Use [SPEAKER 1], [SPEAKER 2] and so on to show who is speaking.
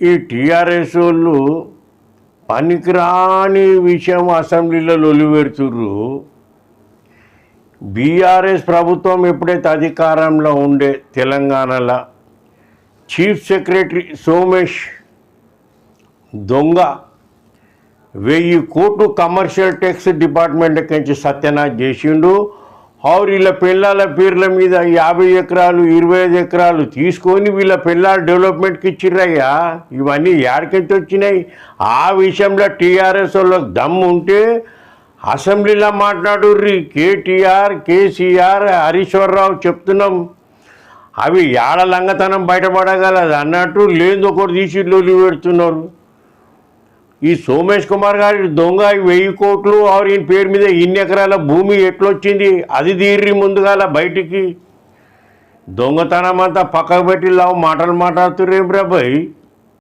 [SPEAKER 1] ఈ టీఆర్ఎస్ వాళ్ళు పనికిరాని విషయం అసెంబ్లీలో లొలిపెడుతుర్రు. బీఆర్ఎస్ ప్రభుత్వం ఎప్పుడైతే అధికారంలో ఉండే తెలంగాణలో చీఫ్ సెక్రటరీ సోమేష్ దొంగ 1000 కోట్లు కమర్షియల్ ట్యాక్స్ డిపార్ట్మెంట్ నుంచి సత్యనాథ్ చేసిండు. వీళ్ళ పిల్లల పేర్ల మీద 50 ఎకరాలు 25 ఎకరాలు తీసుకొని వీళ్ళ పిల్లల డెవలప్మెంట్కి ఇచ్చిర్రయ్యా. ఇవన్నీ యాడికించి వచ్చినాయి? ఆ విషయంలో టీఆర్ఎస్ వాళ్ళకి దమ్ము ఉంటే అసెంబ్లీలో మాట్లాడుర్రి. కేటీఆర్, కేసీఆర్, హరీశ్వరరావు చెప్తున్నాం, అవి ఏడ లంగతనం బయటపడగలదు అన్నట్టు లేదు ఒకటి తీసి లొల్లి పెడుతున్నారు. ఈ సోమేష్ కుమార్ గారి దొంగ 1000 కోట్లు ఈయన పేరు మీద ఇన్ని ఎకరాల భూమి ఎట్లొచ్చింది అది తీర్రి ముందుగాల బయటికి. దొంగతనం అంతా పక్కకు పెట్టి మాటలు మాట్లాడుతుర్రేం రా భయ్.